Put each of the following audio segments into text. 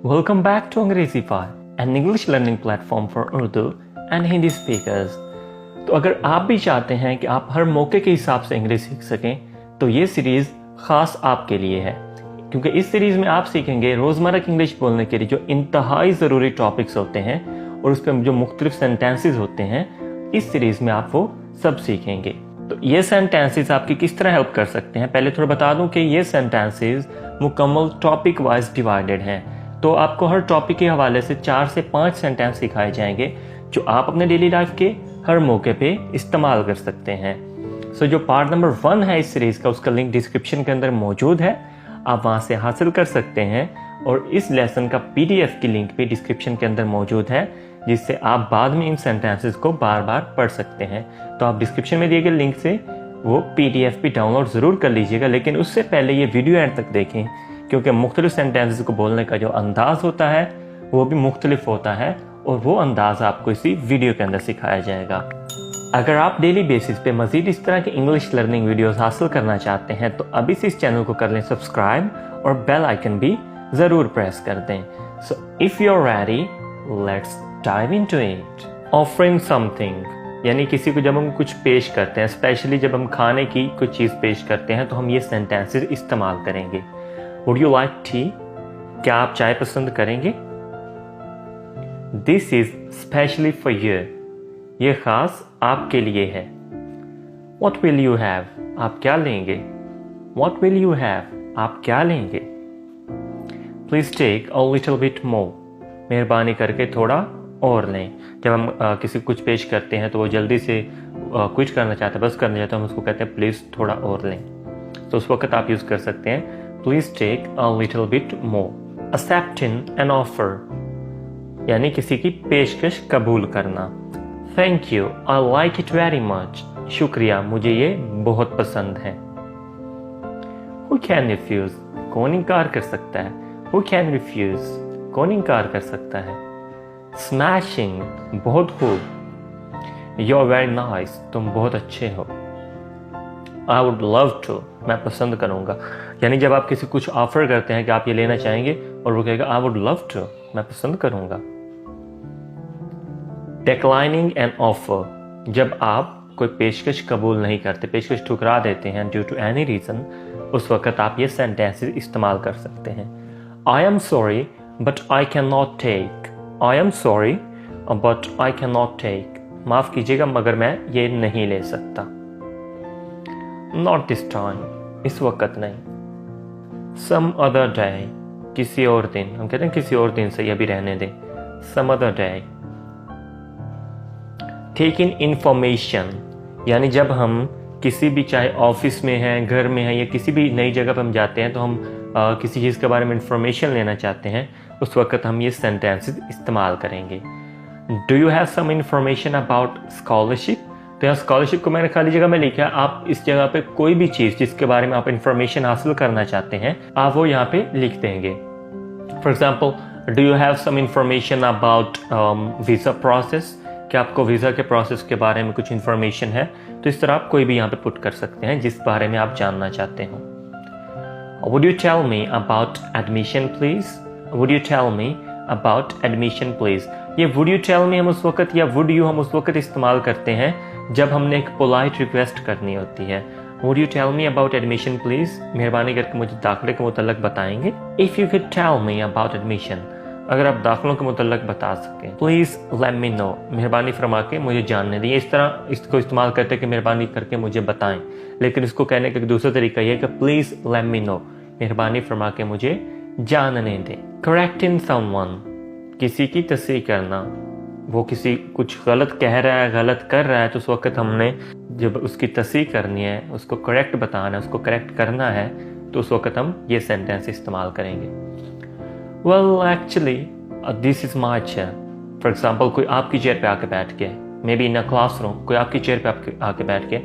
Welcome back to अंग्रेजी पार, an English learning platform for Urdu and Hindi speakers। तो अगर आप भी चाहते हैं कि आप हर मौके के हिसाब से अंग्रेजी सीख सकें तो ये सीरीज़ ख़ास आपके लिए है, क्योंकि इस सीरीज़ में आप सीखेंगे रोज़मर्रा की इंग्लिश बोलने के लिए जो इंतहाई ज़रूरी टॉपिक्स होते हैं और उस पर जो मुख्तलिफ सेंटेंसेस होते हैं, इस सीरीज़ में आप वो सब सीखेंगे। तो ये सेंटेंसेस आपकी किस तरह हेल्प कर सकते हैं, पहले थोड़ा बता दूं कि ये सेंटेंसेस मुकम्मल टॉपिक वाइज डिवाइडेड हैं। तो आपको हर टॉपिक के हवाले से 4 से 5 सेंटेंस सिखाए जाएंगे जो आप अपने डेली लाइफ के हर मौके पे इस्तेमाल कर सकते हैं। सो जो पार्ट नंबर 1 है इस सीरीज़ का, उसका लिंक डिस्क्रिप्शन के अंदर मौजूद है, आप वहाँ से हासिल कर सकते हैं। और इस लेसन का PDF की लिंक भी डिस्क्रिप्शन के अंदर मौजूद है, जिससे आप बाद में इन सेंटेंसेस को बार बार पढ़ सकते हैं। तो आप डिस्क्रिप्शन में दिए गए लिंक से वो PDF भी डाउनलोड ज़रूर कर लीजिएगा, लेकिन उससे पहले ये वीडियो एंड तक देखें, क्योंकि मुख्तलिफ सेंटेंसेस को बोलने का जो अंदाज़ होता है वो भी मुख्तलिफ होता है और वो अंदाज़ आपको इसी वीडियो के अंदर सिखाया जाएगा। अगर आप डेली बेसिस पे मज़ीद इस तरह की इंग्लिश लर्निंग वीडियोस हासिल करना चाहते हैं तो अभी से इस चैनल को कर लें सब्सक्राइब और बेल आइकन भी ज़रूर प्रेस कर दें। So if you are ready, let's dive into it. Offering something, यानी किसी को जब हम कुछ पेश करते हैं, स्पेशली जब हम खाने की कुछ चीज़ पेश करते हैं, तो हम ये सेंटेंसेस इस्तेमाल करेंगे। Would you like T? क्या आप चाय पसंद करेंगे? This is specially for you, ये खास आपके लिए है। What will you have? आप क्या लेंगे? What will you have? आप क्या लेंगे? Please take a little bit more, मेहरबानी करके थोड़ा और लें। जब हम किसी को कुछ पेश करते हैं तो वो जल्दी से कुछ करना चाहते हैं, बस करना चाहते हैं, हम उसको कहते हैं प्लीज़ थोड़ा और लें। तो उस वक्त आप यूज़ कर सकते हैं please take a little bit more. Accepting an offer, यानी किसी की पेशकश कबूल करना। Thank you, I like it very much, शुक्रिया, मुझे ये बहुत पसंद है। हु कैन रिफ्यूज, कौन इनकार कर सकता है? हु कैन रिफ्यूज, कौन इनकार कर सकता है? स्मैशिंग, बहुत खूब। यू आर वेरी नाइस, तुम बहुत अच्छे हो। आई वुड लव टू, मैं पसंद करूँगा। यानी जब आप किसी कुछ ऑफर करते हैं कि आप ये लेना चाहेंगे और वो कहेगा आई वुड लव टू, मैं पसंद करूँगा। डिक्लाइनिंग एन ऑफर, जब आप कोई पेशकश कबूल नहीं करते, पेशकश ठुकरा देते हैं ड्यू टू एनी रीज़न, उस वक्त आप ये सेंटेंसेस इस्तेमाल कर सकते हैं। I am sorry but I can not take, I am sorry but I can not take, माफ़ कीजिएगा मगर मैं ये नहीं ले सकता। नॉट दिस टाइम, इस वक्त नहीं। सम अदर डे, किसी और दिन, हम कहते हैं किसी और दिन से, अभी रहने दें। Some other day. Take in information, यानी जब हम किसी भी, चाहे ऑफिस में हैं, घर में हैं, या किसी भी नई जगह पर हम जाते हैं तो हम किसी चीज़ के बारे में इंफॉर्मेशन लेना चाहते हैं, उस वक्त हम ये सेंटेंसेस इस्तेमाल करेंगे। Do you have some information about scholarship? तो यहाँ स्कॉलरशिप को मैंने खाली जगह में लिखा है, आप इस जगह पे कोई भी चीज़ जिसके बारे में आप इंफॉर्मेशन हासिल करना चाहते हैं आप वो यहाँ पे लिख देंगे। For example, do you have some information about visa process? क्या आपको वीज़ा के प्रोसेस के बारे में कुछ इंफॉर्मेशन है? तो इस तरह आप कोई भी यहाँ पे पुट कर सकते हैं जिस बारे में आप जानना चाहते हो। Would you tell me about admission please? Would you tell me about admission please. ये वुड यू टेल मी हम उस वक्त, या वुड यू हम उस वक्त इस्तेमाल करते हैं जब हमने एक पोलाइट रिक्वेस्ट करनी होती है। Would you tell me about admission please, मेहरबानी करके मुझे दाखिले के मुतल्लिक़ बताएंगे। If you could tell me about admission, अगर आप दाखिलों के मुतल्लिक़ बता सकें। प्लीज़ लेट मी नो, मेहरबानी फरमा के मुझे जानने दें। इस तरह इसको इस्तेमाल करते हैं कि मेहरबानी करके मुझे बताएं, लेकिन इसको कहने का दूसरा तरीका यह है कि प्लीज़ लेट मी नो, मेहरबानी फरमा के मुझे जानने दें। करेक्टिंग समवन, किसी की तस्दीक करना, वो किसी कुछ गलत कह रहा है, गलत कर रहा है, तो उस वक्त हमने जब उसकी तस्दीक करनी है, उसको करेक्ट बताना है, उसको करेक्ट करना है, तो उस वक्त हम ये सेंटेंस इस्तेमाल करेंगे। Well, actually, this is my chair. For example, कोई आपकी चेयर पे आके बैठ गया, may be in a classroom, कोई आपकी चेयर पे आके बैठ गया,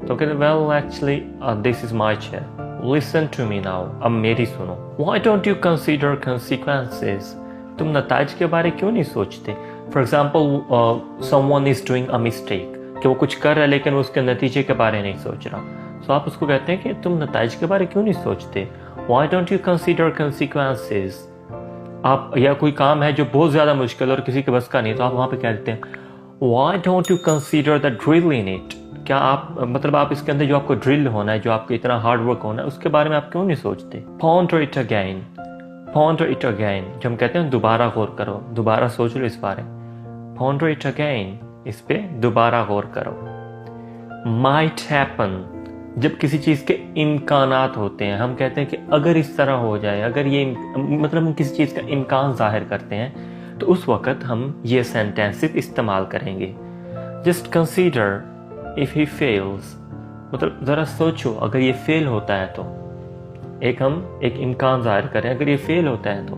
तो कहते well, actually, this is my chair. Listen to me now. अब मेरी सुनो। Why don't you consider consequences? तुम नताइज के बारे क्यों नहीं सोचते? For example, someone is doing a mistake, कि वो कुछ कर रहा है लेकिन वो उसके नतीजे के बारे नहीं सोच रहा, तो आप उसको कहते हैं कि तुम नताइज के बारे क्यों नहीं सोचते? Why don't you consider consequences? आप या कोई काम है जो बहुत ज़्यादा मुश्किल और किसी के बस का नहीं, तो आप वहाँ पे कह देते हैं Why don't you consider the drill in it? क्या आप मतलब आप इसके अंदर जो आपको ड्रिल होना है, जो आपको इतना हार्ड वर्क होना है, उसके बारे में आप क्यों नहीं सोचते? Ponder it again. Ponder it again. जो हम कहते हैं दोबारा गौर करो, दोबारा सोच लो इस बारे में। Ponder it again. इस पे दोबारा गौर करो। Might happen. जब किसी चीज़ के इम्कानात होते हैं, हम कहते हैं कि अगर इस तरह हो जाए, अगर ये मतलब हम किसी चीज़ का इम्कान जाहिर करते हैं, तो उस वक़्त हम ये सेंटेंसेस इस्तेमाल करेंगे। Just consider if he fails, मतलब ज़रा सोचो अगर ये फेल होता है तो, हम एक इम्कान ज़ाहिर करें, अगर ये फेल होता है तो।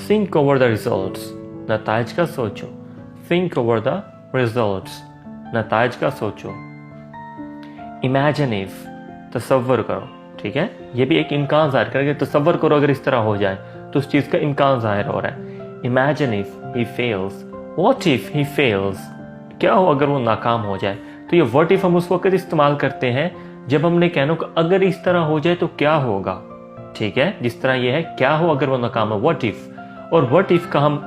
थिंक ओवर द रिजल्ट्स, नताइज का सोचो। थिंक ओवर द रिजल्ट्स, नताइज का सोचो। इमेजिन इफ, तसव्वुर करो, ठीक है, ये भी एक इम्कान ज़ाहिर करेंगे। तसव्वुर करो अगर इस तरह हो जाए तो उस चीज़ का इम्कान ज़ाहिर हो रहा है। Imagine if he fails, what if he fails, क्या हो अगर वो नाकाम हो जाए। तो ये व्हाट इफ हम उस वक्त इस्तेमाल करते हैं जब हमने कहना कि अगर इस तरह हो जाए तो क्या होगा, ठीक है। जिस तरह ये है क्या हो अगर वो नाकाम है, व्हाट इफ। और व्हाट इफ का हम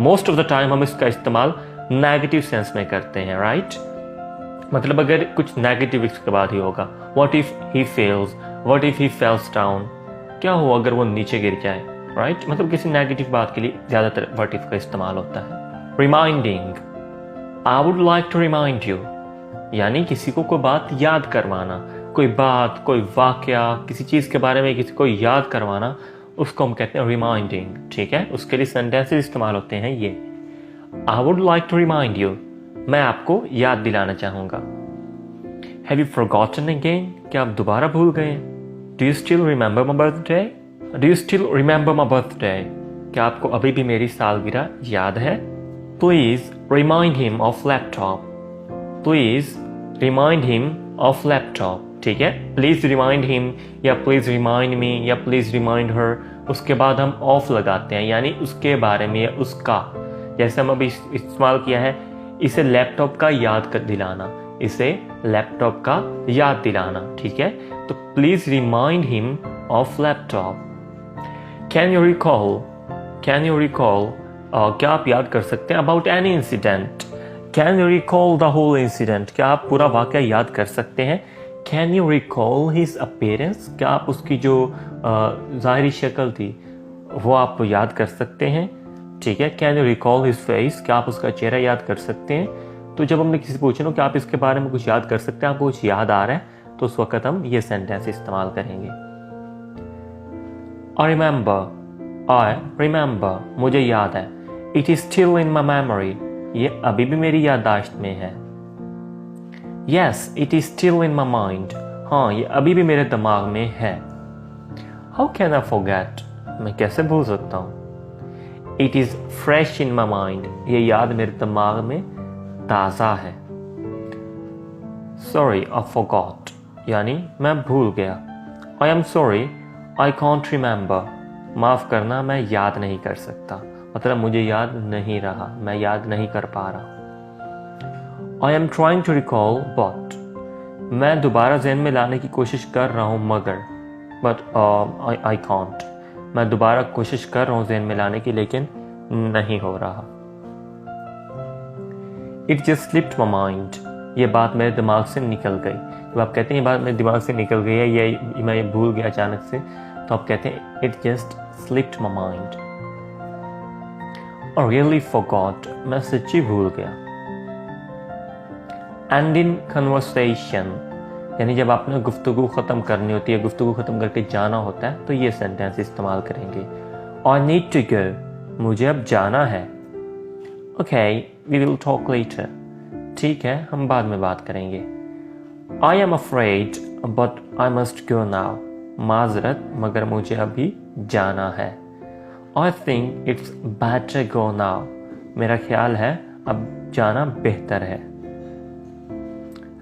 मोस्ट ऑफ द टाइम हम इसका इस्तेमाल नेगेटिव सेंस में करते हैं, राइट। मतलब अगर कुछ नेगेटिव इसके बाद ही होगा, what if he fails, what if he fails down, क्या हो अगर वो नीचे गिर जाए, राइट। मतलब किसी नेगेटिव बात के लिए ज़्यादातर व्हाट इफ का इस्तेमाल होता है। Reminding, I would like to remind you, यानी किसी को कोई बात याद करवाना, कोई बात, कोई वाकया, किसी चीज़ के बारे में किसी को याद करवाना, उसको हम कहते हैं रिमाइंडिंग, ठीक है। उसके लिए सेंटेंसेस इस्तेमाल होते हैं ये। I would like to remind you, मैं आपको याद दिलाना चाहूँगा। हैव यू फॉरगॉटन अगेन, क्या आप दोबारा भूल गए? Do you still remember my birthday, do you still remember my birthday, क्या आपको अभी भी मेरी सालगिरह याद है? Please remind him of laptop, please remind him of laptop, ठीक है। प्लीज रिमाइंड हिम या प्लीज रिमाइंड मी या प्लीज रिमाइंड हर, उसके बाद हम ऑफ लगाते हैं, यानी उसके बारे में या उसका। जैसे हम अभी इस्तेमाल किया है, इसे लैपटॉप का याद कर दिलाना, इसे लैपटॉप का याद दिलाना, ठीक है। तो please remind him of laptop. Can you recall, can you recall, क्या आप याद कर सकते हैं? About any incident, can you recall the whole incident, क्या आप पूरा वाकया याद कर सकते हैं? Can you recall his appearance, क्या आप उसकी जो ज़ाहिरी शक्ल थी वो आप याद कर सकते हैं, ठीक है। Can you recall his face, क्या आप उसका चेहरा याद कर सकते हैं? तो जब हमने किसी पूछे ना कि आप इसके बारे में कुछ याद कर सकते हैं, आपको कुछ याद आ रहा है, तो उस वक्त हम ये सेंटेंस इस्तेमाल करेंगे। आई रिमेंबर, मुझे याद है। It is still in my memory, ये अभी भी मेरी याददाश्त में है। Yes it is still in my mind, हाँ ये अभी भी मेरे दिमाग में है। हाउ कैन आई फॉरगेट, मैं कैसे भूल सकता हूँ। It is fresh in my mind, ये याद मेरे दिमाग में ताज़ा है। सॉरी आई फॉरगॉट, यानी मैं भूल गया। आई am sorry I can't remember, माफ़ करना मैं याद नहीं कर सकता, मतलब मुझे याद नहीं रहा, मैं याद नहीं कर पा रहा। I am trying to recall but, मैं दोबारा जहन में लाने की कोशिश कर रहा हूँ मगर, बट आई कॉन्ट, मैं दोबारा कोशिश कर रहा हूँ जहन में लाने की लेकिन नहीं हो रहा। It just slipped my mind, ये बात मेरे दिमाग से निकल गई। जब आप कहते हैं ये बात मेरे दिमाग से निकल गई है, ये मैं ये भूल गया अचानक से, तो आप कहते हैं it just slipped my mind. और रियली फॉरगॉट, मैं सच्ची भूल गया। एंड इन कन्वर्सेशन, यानी जब आपने गुफ्तगू ख़त्म करनी होती है, गुफ्तगू ख़त्म करके जाना होता है, तो ये सेंटेंस इस्तेमाल करेंगे। आई नीड टू गो, मुझे अब जाना है। Okay we will talk later, ठीक है हम बाद में बात करेंगे। I am afraid but I must go now, माजरत मगर मुझे अभी जाना है। I think it's better go now, मेरा ख्याल है अब जाना बेहतर है।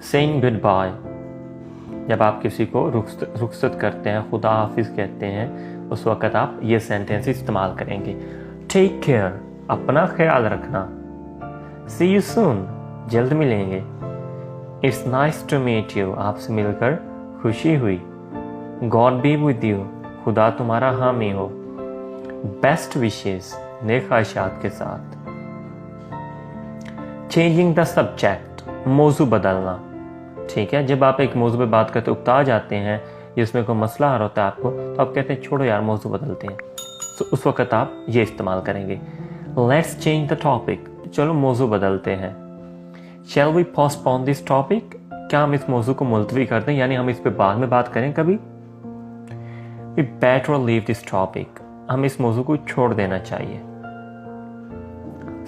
सेइंग गुड बाय, जब आप किसी को रुखसत करते हैं, खुदा हाफिज कहते हैं, उस वक़्त आप ये सेंटेंस इस्तेमाल करेंगे। टेक केयर, अपना ख्याल रखना। सी यू सून, जल्द मिलेंगे। It's nice to meet you, आपसे मिलकर खुशी हुई। गॉड बी विद यू, खुदा तुम्हारा हामी हो। बेस्ट विशेस, नेक ख्वाहिशात के साथ। चेंजिंग द सब्जेक्ट, मौजू बदलना। ठीक है, जब आप एक मौजू पे बात करते उकता जाते हैं, जिसमें कोई मसला आ रहा होता है आपको, तो आप कहते हैं छोड़ो यार मौजू बदलते हैं, तो उस वक्त आप ये इस्तेमाल करेंगे। लेट्स चेंज द टॉपिक, चलो मौजू बदलते हैं। Shall we postpone this topic, क्या हम इस मौजू को मुलतवी कर दें, यानी हम इस पे बाद में बात करें कभी। We better leave this topic, हम इस मौजू को छोड़ देना चाहिए।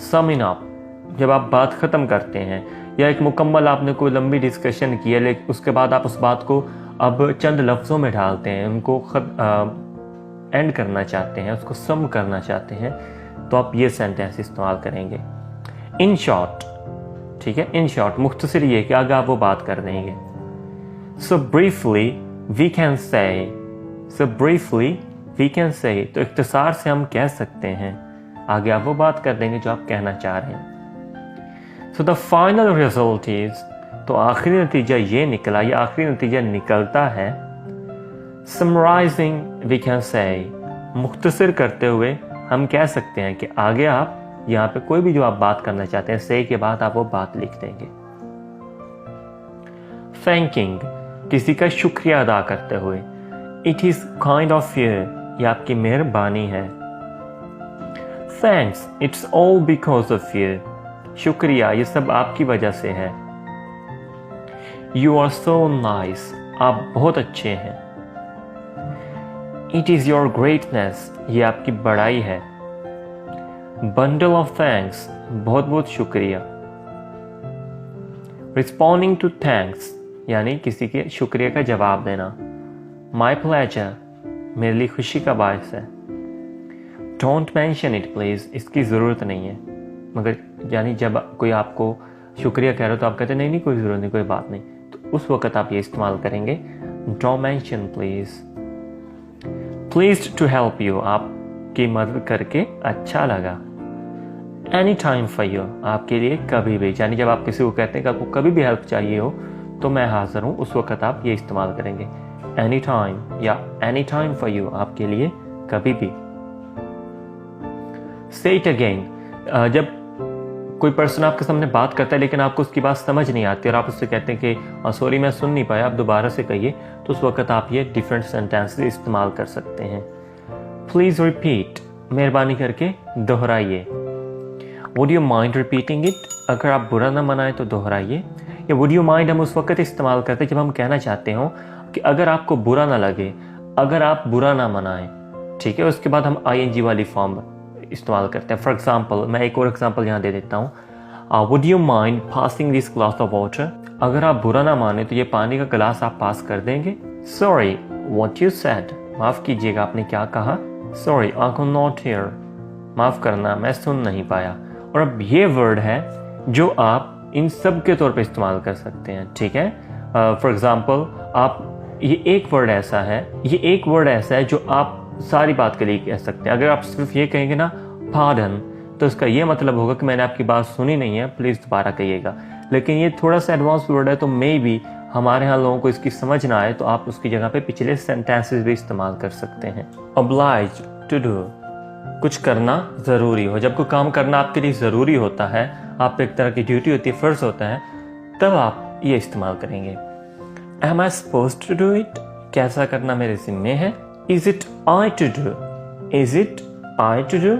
समिंग अप, जब आप बात ख़त्म करते हैं या एक मुकम्मल आपने कोई लंबी डिस्कशन की है, लेकिन उसके बाद आप उस बात को अब चंद लफ्ज़ों में ढालते हैं, उनको एंड करना चाहते हैं, उसको सम करना चाहते हैं, तो आप ये सेंटेंस इस्तेमाल करेंगे। इन शॉर्ट, ठीक है, इन शॉर्ट मुख्तसर ये कि आगे आप वो बात कर देंगे। सो briefly we can say, so briefly we can say, तो इख्तिसार से हम कह सकते हैं, आगे आप वो बात कर देंगे जो आप कहना चाह रहे हैं। So the final result is, तो आखिरी नतीजा ये निकला, या आखिरी नतीजा निकलता है। समराइजिंग वी कैन से, मुख्तसर करते हुए हम कह सकते हैं कि आगे आप यहाँ पे कोई भी जो आप बात करना चाहते हैं, से के बाद आप वो बात लिख देंगे। थैंकिंग, किसी का शुक्रिया अदा करते हुए। It is kind of you, ये आपकी मेहरबानी है। Thanks, it's all because of you, शुक्रिया ये सब आपकी वजह से है। यू आर सो नाइस, आप बहुत अच्छे हैं। इट इज योर ग्रेटनेस, ये आपकी बड़ाई है। बंडल ऑफ थैंक्स, बहुत बहुत शुक्रिया। रिस्पॉन्डिंग टू थैंक्स, यानी किसी के शुक्रिया का जवाब देना। माई प्लेजर, मेरे लिए खुशी का बायस है। डोंट मैंशन इट प्लीज, इसकी ज़रूरत नहीं है। मगर यानी जब कोई आपको शुक्रिया कह रहे हो तो आप कहते हैं नहीं नहीं कोई ज़रूरत नहीं, कोई बात नहीं, तो उस वक्त आप ये इस्तेमाल करेंगे don't mention please. Pleased to help you, आपकी मदद करके अच्छा लगा। एनी टाइम फॉर यू, आपके लिए कभी भी, यानी जब आप किसी को कहते हैं कि आपको कभी भी हेल्प चाहिए हो तो मैं हाजिर हूँ, उस वक्त आप ये इस्तेमाल करेंगे एनी टाइम, या एनी टाइम फॉर यू, आपके लिए कभी भी। से इट अगेन, जब कोई पर्सन आपके सामने बात करता है लेकिन आपको उसकी बात समझ नहीं आती और आप उससे कहते हैं कि सॉरी मैं सुन नहीं पाया, आप दोबारा से कहिए, तो उस वक्त आप ये डिफरेंट सेंटेंसेस इस्तेमाल कर सकते हैं। प्लीज रिपीट, मेहरबानी करके दोहराइए। Would you mind repeating it, अगर आप बुरा ना मनाएं तो दोहराइए। या वुड यू माइंड हम उस वक्त इस्तेमाल करते हैं जब हम कहना चाहते हो कि अगर आपको बुरा ना लगे, अगर आप बुरा ना मनाएं, ठीक है, उसके बाद हम ING वाली फॉर्म इस्तेमाल करते हैं। फॉर एग्जाम्पल, मैं एक और एग्जाम्पल यहाँ दे देता हूँ। Would you mind passing this glass of water, अगर आप बुरा ना माने तो ये पानी का गिलास आप पास कर देंगे। सॉरी व्हाट यू सेड, माफ कीजिएगा आपने क्या कहा। Sorry I could not here, माफ करना मैं सुन नहीं पाया। और अब ये वर्ड है जो आप इन सब के तौर पे इस्तेमाल कर सकते हैं, ठीक है। फॉर एग्जाम्पल, आप ये एक वर्ड ऐसा है, ये एक वर्ड ऐसा है जो आप सारी बात के लिए कह सकते हैं। अगर आप सिर्फ ये कहेंगे ना पार्डन, तो इसका ये मतलब होगा कि मैंने आपकी बात सुनी नहीं है, प्लीज़ दोबारा कहिएगा। लेकिन ये थोड़ा सा एडवांस वर्ड है, तो मे बी हमारे यहाँ लोगों को इसकी समझ ना आए, तो आप उसकी जगह पे पिछले सेंटेंसेस भी इस्तेमाल कर सकते हैं। oblige to do, कुछ करना ज़रूरी हो, जब कोई काम करना आपके लिए ज़रूरी होता है, आप पे एक तरह की ड्यूटी होती है, फ़र्ज होता है, तब आप ये इस्तेमाल करेंगे। am I supposed to do it, कैसा करना मेरे ज़िम्मे है। Is it I to do, is it I to do,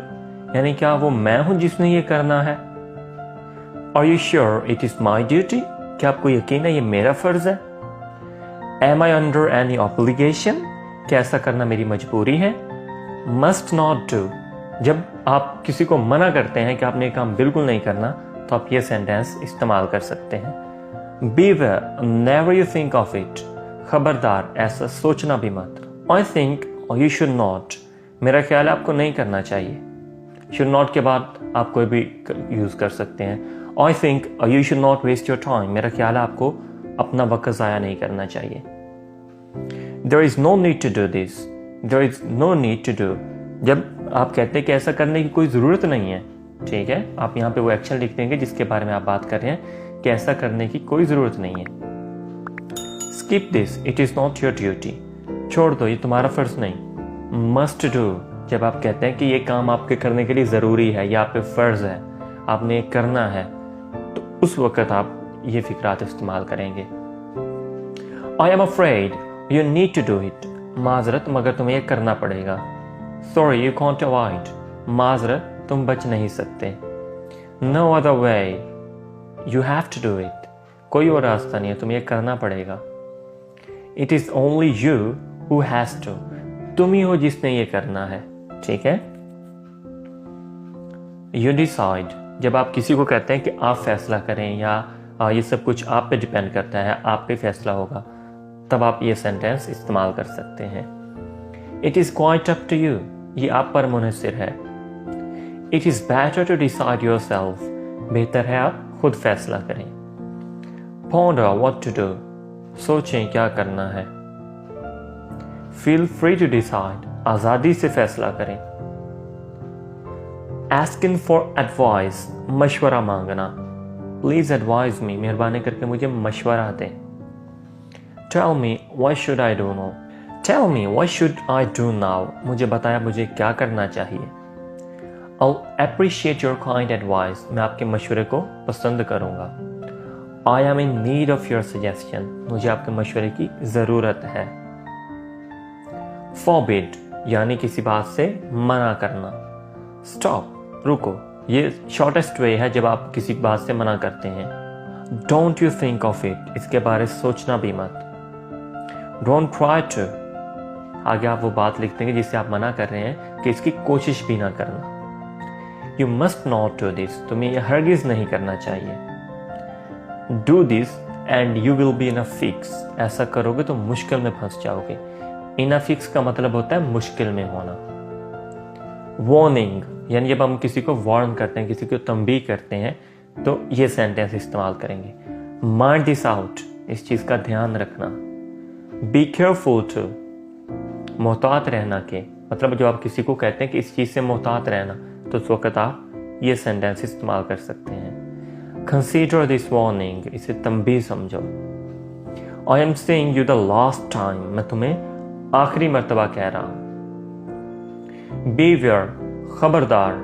यानी क्या वो मैं हूं जिसने ये करना है। Are you sure it is my duty, क्या आपको यकीन है ये मेरा फर्ज है। Am I under any obligation, क्या ऐसा करना मेरी मजबूरी है। Must not do, जब आप किसी को मना करते हैं कि आपने ये काम बिल्कुल नहीं करना, तो आप ये सेंटेंस इस्तेमाल कर सकते हैं। Beware, never you think of it, खबरदार ऐसा सोचना भी मत। I think you should not, मेरा ख्याल है आपको नहीं करना चाहिए। should not के बाद आप कोई भी यूज कर सकते हैं। I think you should not waste your time, मेरा ख्याल है आपको अपना वक्त ज़ाया नहीं करना चाहिए। There is no need to do this, there is no need to do, जब आप कहते हैं कि ऐसा करने की कोई ज़रूरत नहीं है, ठीक है, आप यहाँ पे वो एक्शन लिख देंगे जिसके बारे में आप बात कर रहे हैं कि ऐसा करने की कोई ज़रूरत नहीं है। Skip this, it is not your duty, छोड़ दो ये तुम्हारा फर्ज नहीं। Must do, जब आप कहते हैं कि ये काम आपके करने के लिए ज़रूरी है या आप पे फ़र्ज़ है, आपने करना है, तो उस वक़्त आप ये फ़िक्रात इस्तेमाल करेंगे। I am afraid you need to do it. माज़रत, मगर तुम्हें ये करना पड़ेगा। Sorry you can't avoid. माज़रत, तुम बच नहीं सकते। No other way. You have to do it. कोई और रास्ता नहीं है, तुम्हें ये करना पड़ेगा। It is only you who has to. तुम ही हो जिसने ये करना है। ठीक है। You decide. जब आप किसी को कहते हैं कि आप फैसला करें या ये सब कुछ आप पे डिपेंड करता है, आप पे फैसला होगा, तब आप ये सेंटेंस इस्तेमाल कर सकते हैं। It is quite up to you. ये आप पर मुनहसर है। It is better to decide yourself. बेहतर है आप खुद फैसला करें। Ponder what to do. सोचें क्या करना है। Feel free to decide. आज़ादी से फैसला करें। Asking for advice. मशवरा मांगना। Please advise me. मेहरबानी करके मुझे मशवरा दें। Tell me what should I do now. Tell me what should I do now. मुझे बताया मुझे क्या करना चाहिए। I'll appreciate your kind advice. मैं आपके मशवरे को पसंद करूँगा। I am in need of your suggestion. मुझे आपके मशवरे की ज़रूरत है। Forbid यानी किसी बात से मना करना। Stop रुको, ये शॉर्टेस्ट वे है जब आप किसी बात से मना करते हैं। Don't you think of it. इसके बारे सोचना भी मत। Don't try to. आगे आप वो बात लिखते हैं जिससे आप मना कर रहे हैं कि इसकी कोशिश भी ना करना। You must not do this. तुम्हें यह हरगिज नहीं करना चाहिए। Do this and you will be in a fix. ऐसा करोगे तो मुश्किल में फंस जाओगे। In a fix का मतलब होता है मुश्किल में होना। Warning यानी जब हम किसी को वार्न करते हैं, किसी को तंबीह करते हैं, तो ये सेंटेंस इस्तेमाल करेंगे। Mind this out. इस चीज़ का ध्यान रखना। Be careful to. मोहतात रहना के मतलब जब आप किसी को कहते हैं कि इस चीज़ से मोहतात रहना, तो उस वक़्त आप ये सेंटेंस इस्तेमाल कर सकते हैं। Consider this warning. इसे तंबीह समझो। I am saying you the last time. मैं तुम्हें आखिरी मर्तबा कह रहा हूँ। Beware. खबरदार।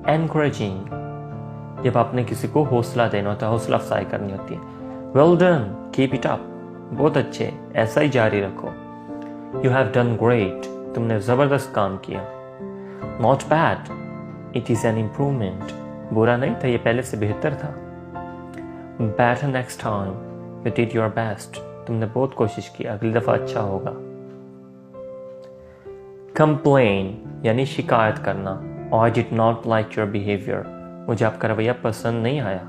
Encouraging. जब आपने किसी को हौसला देना होता है, हौसला अफजाई करनी होती है। Well done. Keep it up. बहुत अच्छे, ऐसा ही जारी रखो। You have done great. तुमने ज़बरदस्त काम किया। Not bad. It is an improvement. बुरा नहीं था, ये पहले से बेहतर था। Better next time. You did your best. तुमने बहुत कोशिश की, अगली दफ़ा अच्छा होगा। Complain यानी शिकायत करना। I did not like your behavior. मुझे आपका रवैया पसंद नहीं आया।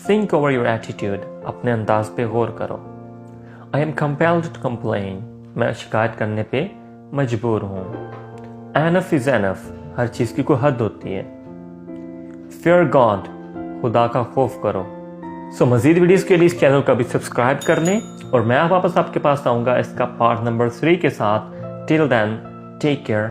Think over your attitude. अपने अंदाज पे गौर करो। I am compelled to complain. मैं शिकायत करने पे मजबूर हूँ। Enough is enough. हर चीज़ की कोई हद होती है। Fear God. खुदा का खौफ करो। मज़ीद वीडियोस के लिए इस चैनल को भी सब्सक्राइब कर लें और मैं वापस आपके पास आऊँगा इसका पार्ट नंबर 3 के साथ। Till then, take care.